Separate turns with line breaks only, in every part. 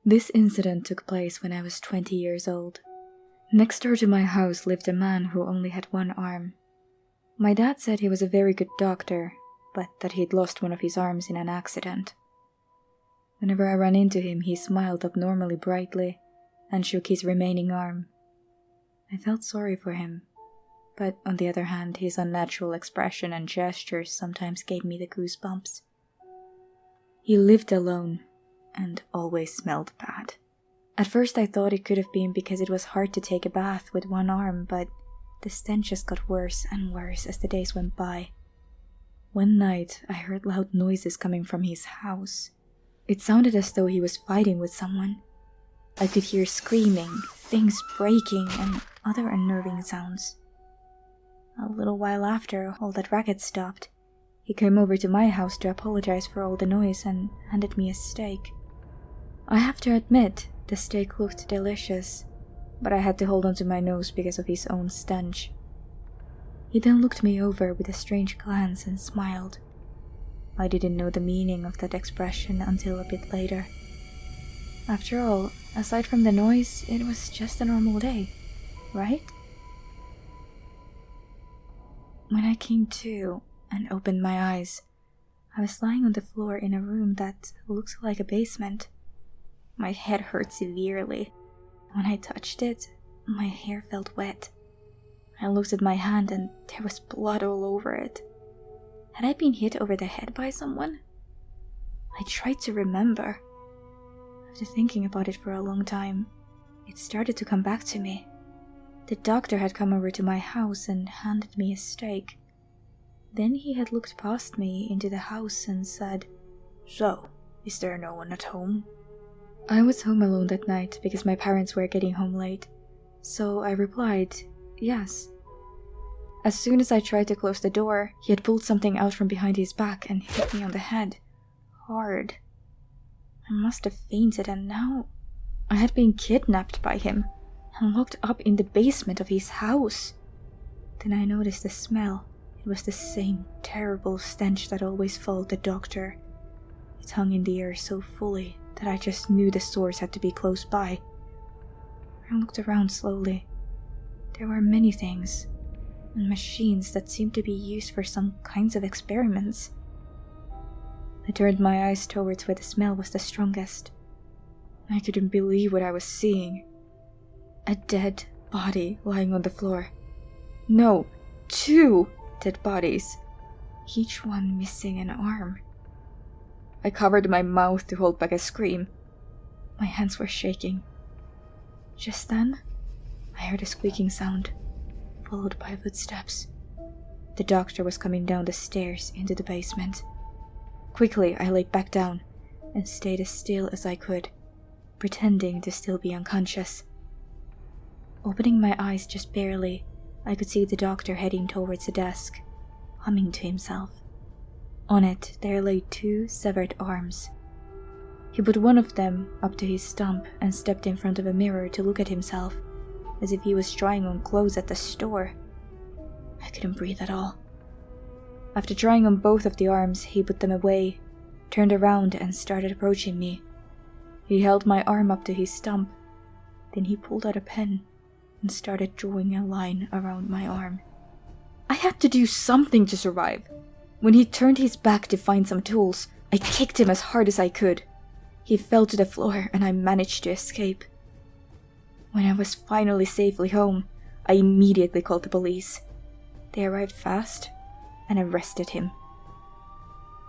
This incident took place when I was 20 years old. Next door to my house lived a man who only had one arm. My dad said he was a very good doctor, but that he'd lost one of his arms in an accident. Whenever I ran into him, he smiled abnormally brightly and shook his remaining arm. I felt sorry for him, but on the other hand, his unnatural expression and gestures sometimes gave me the goosebumps. He lived alone and always smelled bad. At first I thought it could have been because it was hard to take a bath with one arm, but the stench just got worse and worse as the days went by. One night I heard loud noises coming from his house. It sounded as though he was fighting with someone. I could hear screaming, things breaking, and other unnerving sounds. A little while after all that racket stopped, he came over to my house to apologize for all the noise and handed me a steak. I have to admit, the steak looked delicious, but I had to hold onto my nose because of his own stench. He then looked me over with a strange glance and smiled. I didn't know the meaning of that expression until a bit later. After all, aside from the noise, it was just a normal day, right? When I came to and opened my eyes, I was lying on the floor in a room that looks like a basement. My head hurt severely. When I touched it, my hair felt wet. I looked at my hand and there was blood all over it. Had I been hit over the head by someone? I tried to remember. After thinking about it for a long time, it started to come back to me. The doctor had come over to my house and handed me a steak. Then he had looked past me into the house and said, "So, is there no one at home?" I was home alone that night because my parents were getting home late, so I replied, "Yes." As soon as I tried to close the door, he had pulled something out from behind his back and hit me on the head. Hard. I must have fainted, and now I had been kidnapped by him and locked up in the basement of his house. Then I noticed the smell. It was the same terrible stench that always followed the doctor. It hung in the air so fully that I just knew the source had to be close by. I looked around slowly. There were many things, and machines that seemed to be used for some kinds of experiments. I turned my eyes towards where the smell was the strongest. I couldn't believe what I was seeing. A dead body lying on the floor. No, 2 dead bodies, each one missing an arm. I covered my mouth to hold back a scream. My hands were shaking. Just then, I heard a squeaking sound, followed by footsteps. The doctor was coming down the stairs into the basement. Quickly, I laid back down and stayed as still as I could, pretending to still be unconscious. Opening my eyes just barely, I could see the doctor heading towards the desk, humming to himself. On it, there lay 2 severed arms. He put one of them up to his stump and stepped in front of a mirror to look at himself, as if he was trying on clothes at the store. I couldn't breathe at all. After trying on both of the arms, he put them away, turned around and started approaching me. He held my arm up to his stump, then he pulled out a pen and started drawing a line around my arm. I had to do something to survive. When he turned his back to find some tools, I kicked him as hard as I could. He fell to the floor and I managed to escape. When I was finally safely home, I immediately called the police. They arrived fast and arrested him.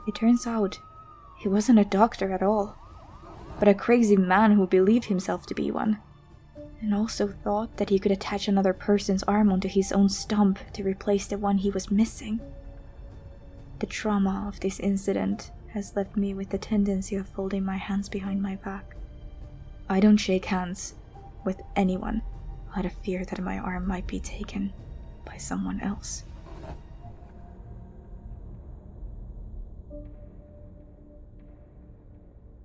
It turns out he wasn't a doctor at all, but a crazy man who believed himself to be one, and also thought that he could attach another person's arm onto his own stump to replace the one he was missing. The trauma of this incident has left me with the tendency of folding my hands behind my back. I don't shake hands with anyone out of fear that my arm might be taken by someone else.